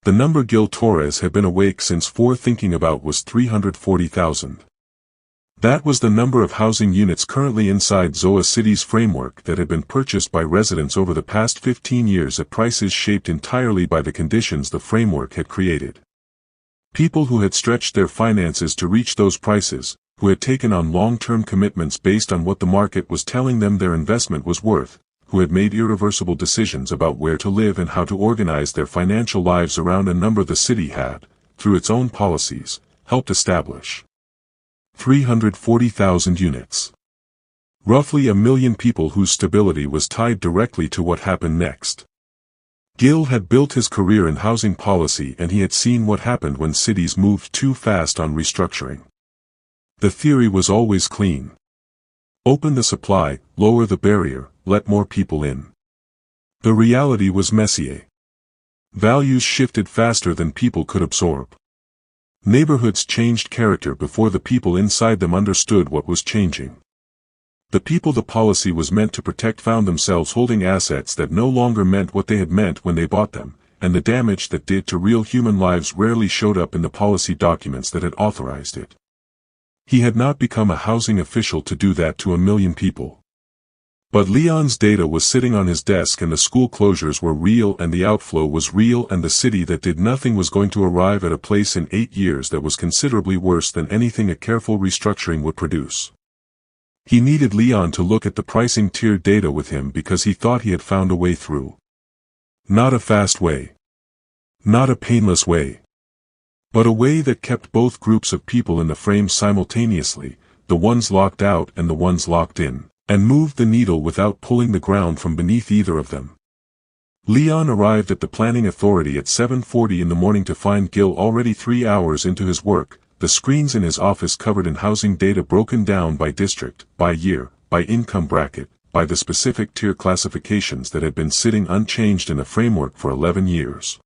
The number Gil Torres had been awake since 4 thinking about was 340,000. That was the number of housing units currently inside Zoa City's framework that had been purchased by residents over the past 15 years at prices shaped entirely by the conditions the framework had created. People who had stretched their finances to reach those prices, who had taken on long-term commitments based on what the market was telling them their investment was worth, who had made irreversible decisions about where to live and how to organize their financial lives around a number the city had, through its own policies, helped establish. 340,000 units. Roughly 1 million people whose stability was tied directly to what happened next. Gil had built his career in housing policy, and he had seen what happened when cities moved too fast on restructuring. The theory was always clean. Open the supply, lower the barrier, let more people in. The reality was messier. Values shifted faster than people could absorb. Neighborhoods changed character before the people inside them understood what was changing. The people the policy was meant to protect found themselves holding assets that no longer meant what they had meant when they bought them, and the damage that did to real human lives rarely showed up in the policy documents that had authorized it. He had not become a housing official to do that to 1 million people. But Leon's data was sitting on his desk, and the school closures were real, and the outflow was real, and the city that did nothing was going to arrive at a place in 8 years that was considerably worse than anything a careful restructuring would produce. He needed Leon to look at the pricing tier data with him because he thought he had found a way through. Not a fast way. Not a painless way. But a way that kept both groups of people in the frame simultaneously, the ones locked out and the ones locked in, and moved the needle without pulling the ground from beneath either of them. Leon arrived at the planning authority at 7:40 in the morning to find Gil already 3 hours into his work, the screens in his office covered in housing data broken down by district, by year, by income bracket, by the specific tier classifications that had been sitting unchanged in the framework for 11 years.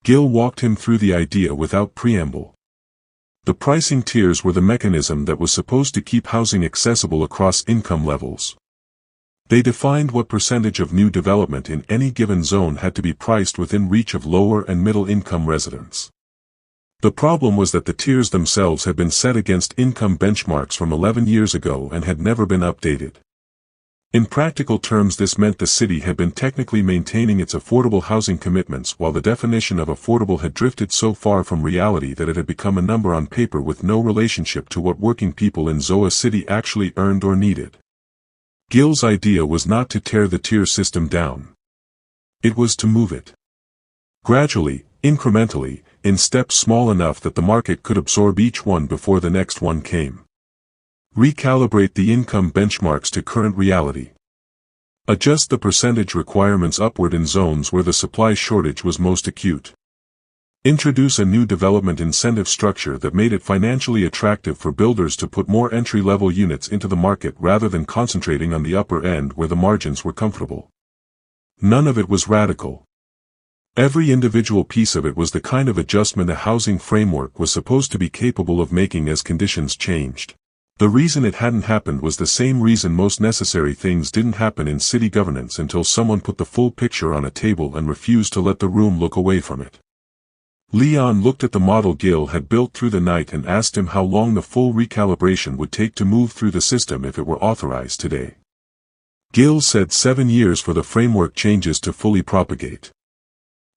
Gil walked him through the idea without preamble. The pricing tiers were the mechanism that was supposed to keep housing accessible across income levels. They defined what percentage of new development in any given zone had to be priced within reach of lower and middle income residents. The problem was that the tiers themselves had been set against income benchmarks from 11 years ago and had never been updated. In practical terms, this meant the city had been technically maintaining its affordable housing commitments while the definition of affordable had drifted so far from reality that it had become a number on paper with no relationship to what working people in Zoa City actually earned or needed. Gil's idea was not to tear the tier system down. It was to move it. Gradually, incrementally, in steps small enough that the market could absorb each one before the next one came. Recalibrate the income benchmarks to current reality. Adjust the percentage requirements upward in zones where the supply shortage was most acute. Introduce a new development incentive structure that made it financially attractive for builders to put more entry-level units into the market rather than concentrating on the upper end where the margins were comfortable. None of it was radical. Every individual piece of it was the kind of adjustment a housing framework was supposed to be capable of making as conditions changed. The reason it hadn't happened was the same reason most necessary things didn't happen in city governance until someone put the full picture on a table and refused to let the room look away from it. Leon looked at the model Gil had built through the night and asked him how long the full recalibration would take to move through the system if it were authorized today. Gil said 7 years for the framework changes to fully propagate.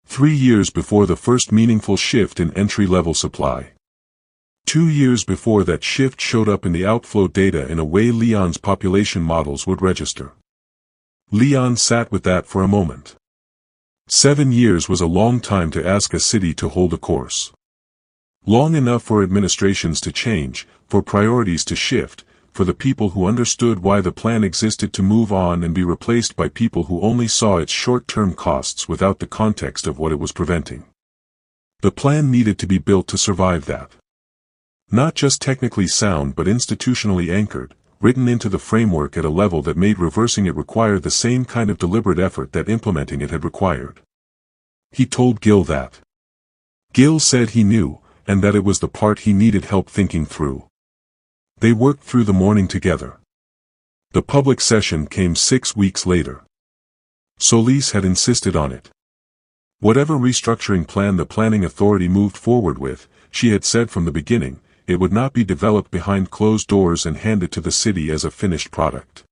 3 years before the first meaningful shift in entry-level supply. 2 years before that shift showed up in the outflow data in a way Leon's population models would register. Leon sat with that for a moment. 7 years was a long time to ask a city to hold a course. Long enough for administrations to change, for priorities to shift, for the people who understood why the plan existed to move on and be replaced by people who only saw its short-term costs without the context of what it was preventing. The plan needed to be built to survive that. Not just technically sound but institutionally anchored, written into the framework at a level that made reversing it require the same kind of deliberate effort that implementing it had required. He told Gil that. Gil said he knew, and that it was the part he needed help thinking through. They worked through the morning together. The public session came 6 weeks later. Solis had insisted on it. Whatever restructuring plan the planning authority moved forward with, she had said from the beginning, it would not be developed behind closed doors and handed to the city as a finished product.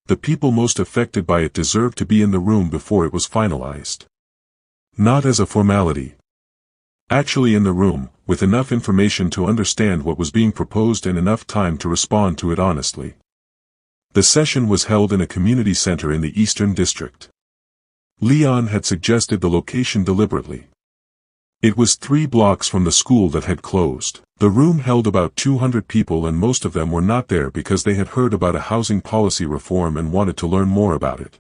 The people most affected by it deserved to be in the room before it was finalized. Not as a formality. Actually in the room, with enough information to understand what was being proposed and enough time to respond to it honestly. The session was held in a community center in the Eastern District. Leon had suggested the location deliberately. It was 3 blocks from the school that had closed. The room held about 200 people and most of them were not there because they had heard about a housing policy reform and wanted to learn more about it.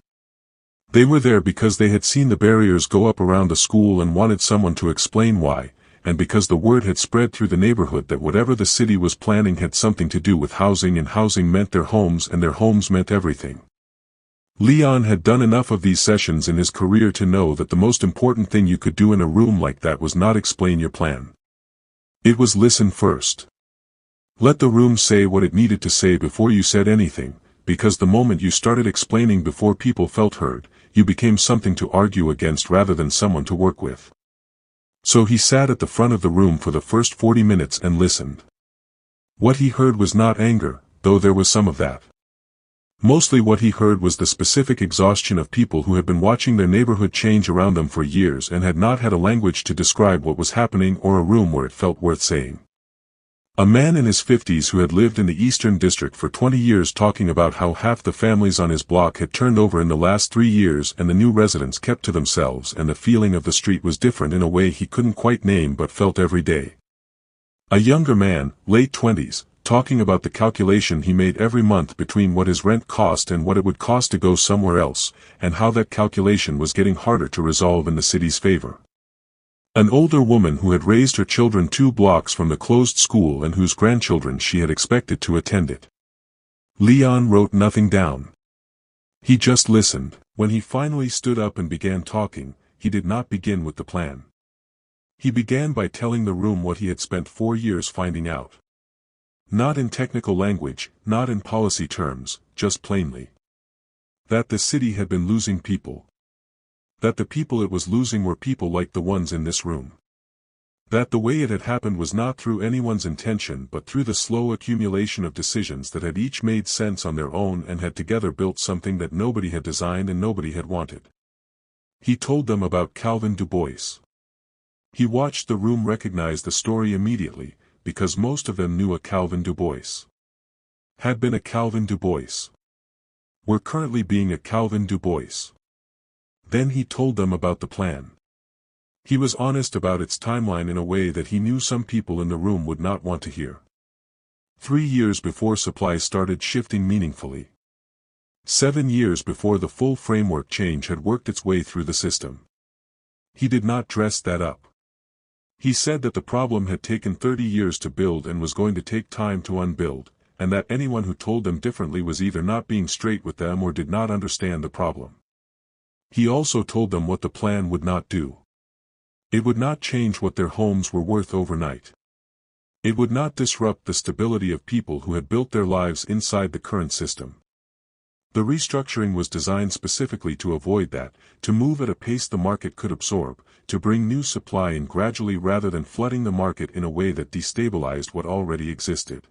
They were there because they had seen the barriers go up around the school and wanted someone to explain why, and because the word had spread through the neighborhood that whatever the city was planning had something to do with housing, and housing meant their homes and their homes meant everything. Leon had done enough of these sessions in his career to know that the most important thing you could do in a room like that was not explain your plan. It was listen first. Let the room say what it needed to say before you said anything, because the moment you started explaining before people felt heard, you became something to argue against rather than someone to work with. So he sat at the front of the room for the first 40 minutes and listened. What he heard was not anger, though there was some of that. Mostly what he heard was the specific exhaustion of people who had been watching their neighborhood change around them for years and had not had a language to describe what was happening or a room where it felt worth saying. A man in his 50s who had lived in the Eastern District for 20 years talking about how half the families on his block had turned over in the last 3 years and the new residents kept to themselves, and the feeling of the street was different in a way he couldn't quite name but felt every day. A younger man, late 20s, talking about the calculation he made every month between what his rent cost and what it would cost to go somewhere else, and how that calculation was getting harder to resolve in the city's favor. An older woman who had raised her children 2 blocks from the closed school and whose grandchildren she had expected to attend it. Leon wrote nothing down. He just listened. When he finally stood up and began talking, he did not begin with the plan. He began by telling the room what he had spent 4 years finding out. Not in technical language, not in policy terms, just plainly. That the city had been losing people. That the people it was losing were people like the ones in this room. That the way it had happened was not through anyone's intention but through the slow accumulation of decisions that had each made sense on their own and had together built something that nobody had designed and nobody had wanted. He told them about Calvin Du Bois. He watched the room recognize the story immediately, because most of them knew a Calvin Du Bois. Had been a Calvin Du Bois. Were currently being a Calvin Du Bois. Then he told them about the plan. He was honest about its timeline in a way that he knew some people in the room would not want to hear. 3 years before supply started shifting meaningfully. 7 years before the full framework change had worked its way through the system. He did not dress that up. He said that the problem had taken 30 years to build and was going to take time to unbuild, and that anyone who told them differently was either not being straight with them or did not understand the problem. He also told them what the plan would not do. It would not change what their homes were worth overnight. It would not disrupt the stability of people who had built their lives inside the current system. The restructuring was designed specifically to avoid that, to move at a pace the market could absorb, to bring new supply in gradually rather than flooding the market in a way that destabilized what already existed.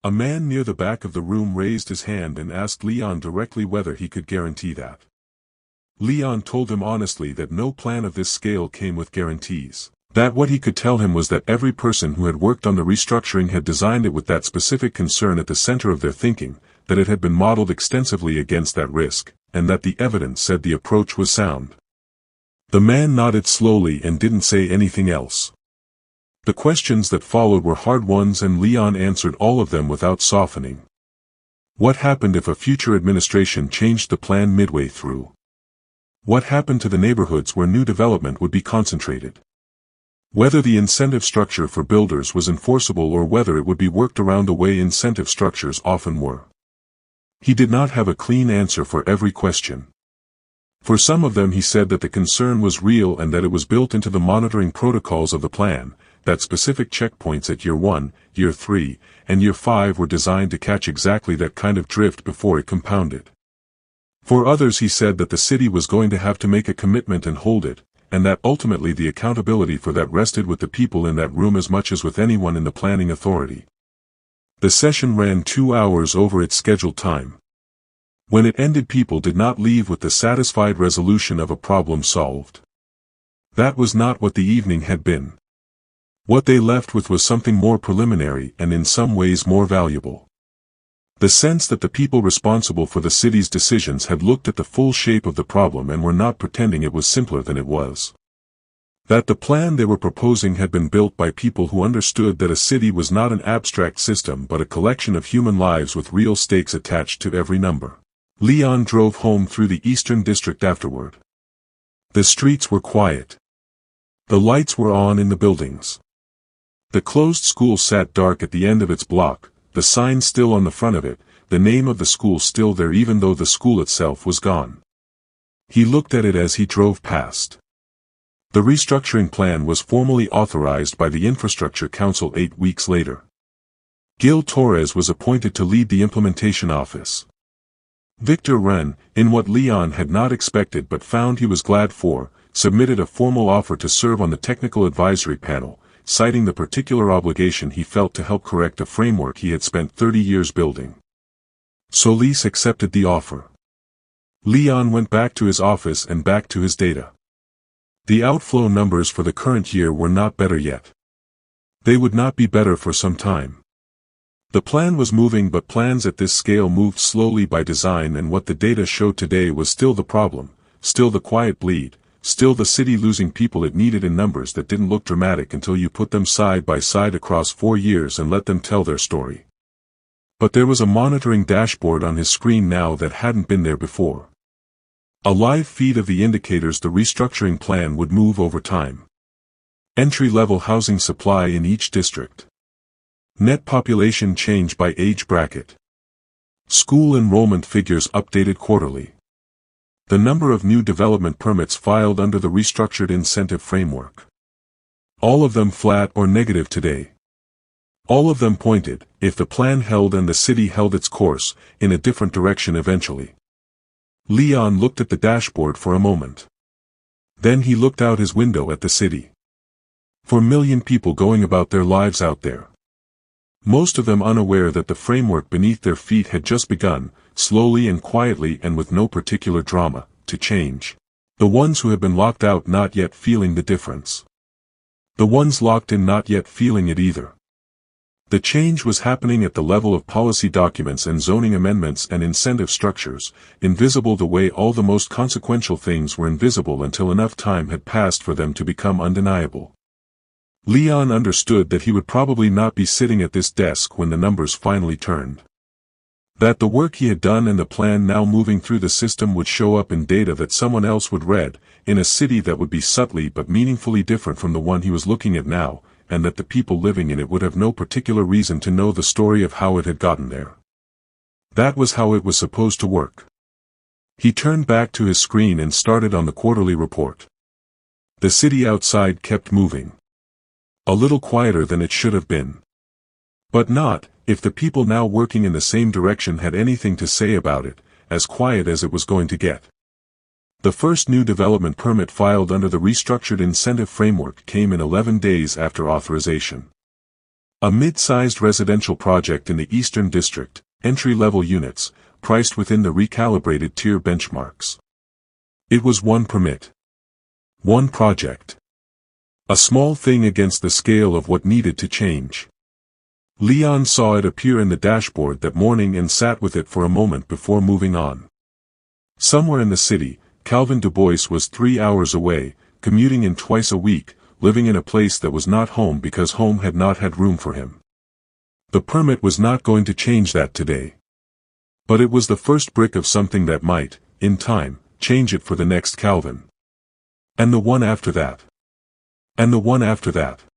A man near the back of the room raised his hand and asked Leon directly whether he could guarantee that. Leon told him honestly that no plan of this scale came with guarantees. That what he could tell him was that every person who had worked on the restructuring had designed it with that specific concern at the center of their thinking, that it had been modeled extensively against that risk, and that the evidence said the approach was sound. The man nodded slowly and didn't say anything else. The questions that followed were hard ones and Leon answered all of them without softening. What happened if a future administration changed the plan midway through? What happened to the neighborhoods where new development would be concentrated? Whether the incentive structure for builders was enforceable or whether it would be worked around the way incentive structures often were. He did not have a clean answer for every question. For some of them he said that the concern was real and that it was built into the monitoring protocols of the plan, that specific checkpoints at year 1, year 3, and year 5 were designed to catch exactly that kind of drift before it compounded. For others he said that the city was going to have to make a commitment and hold it, and that ultimately the accountability for that rested with the people in that room as much as with anyone in the planning authority. The session ran 2 hours over its scheduled time. When it ended, people did not leave with the satisfied resolution of a problem solved. That was not what the evening had been. What they left with was something more preliminary and in some ways more valuable. The sense that the people responsible for the city's decisions had looked at the full shape of the problem and were not pretending it was simpler than it was. That the plan they were proposing had been built by people who understood that a city was not an abstract system but a collection of human lives with real stakes attached to every number. Leon drove home through the Eastern District afterward. The streets were quiet. The lights were on in the buildings. The closed school sat dark at the end of its block, the sign still on the front of it, the name of the school still there even though the school itself was gone. He looked at it as he drove past. The restructuring plan was formally authorized by the Infrastructure Council 8 weeks later. Gil Torres was appointed to lead the implementation office. Victor Wren, in what Leon had not expected but found he was glad for, submitted a formal offer to serve on the technical advisory panel, citing the particular obligation he felt to help correct a framework he had spent 30 years building. Solis accepted the offer. Leon went back to his office and back to his data. The outflow numbers for the current year were not better yet. They would not be better for some time. The plan was moving, but plans at this scale moved slowly by design, and what the data showed today was still the problem, still the quiet bleed, still the city losing people it needed in numbers that didn't look dramatic until you put them side by side across 4 years and let them tell their story. But there was a monitoring dashboard on his screen now that hadn't been there before. A live feed of the indicators the restructuring plan would move over time. Entry-level housing supply in each district. Net population change by age bracket. School enrollment figures updated quarterly. The number of new development permits filed under the restructured incentive framework. All of them flat or negative today. All of them pointed, if the plan held and the city held its course, in a different direction eventually. Leon looked at the dashboard for a moment. Then he looked out his window at the city. 4 million people going about their lives out there. Most of them unaware that the framework beneath their feet had just begun, slowly and quietly and with no particular drama, to change. The ones who had been locked out not yet feeling the difference. The ones locked in not yet feeling it either. The change was happening at the level of policy documents and zoning amendments and incentive structures, invisible the way all the most consequential things were invisible until enough time had passed for them to become undeniable. Leon understood that he would probably not be sitting at this desk when the numbers finally turned. That the work he had done and the plan now moving through the system would show up in data that someone else would read, in a city that would be subtly but meaningfully different from the one he was looking at now, and that the people living in it would have no particular reason to know the story of how it had gotten there. That was how it was supposed to work. He turned back to his screen and started on the quarterly report. The city outside kept moving. A little quieter than it should have been. But not, if the people now working in the same direction had anything to say about it, as quiet as it was going to get. The first new development permit filed under the restructured incentive framework came in 11 days after authorization. A mid-sized residential project in the Eastern District, entry-level units, priced within the recalibrated tier benchmarks. It was one permit. One project. A small thing against the scale of what needed to change. Leon saw it appear in the dashboard that morning and sat with it for a moment before moving on. Somewhere in the city, Calvin Du Bois was 3 hours away, commuting in twice a week, living in a place that was not home because home had not had room for him. The permit was not going to change that today. But it was the first brick of something that might, in time, change it for the next Calvin. And the one after that. And the one after that.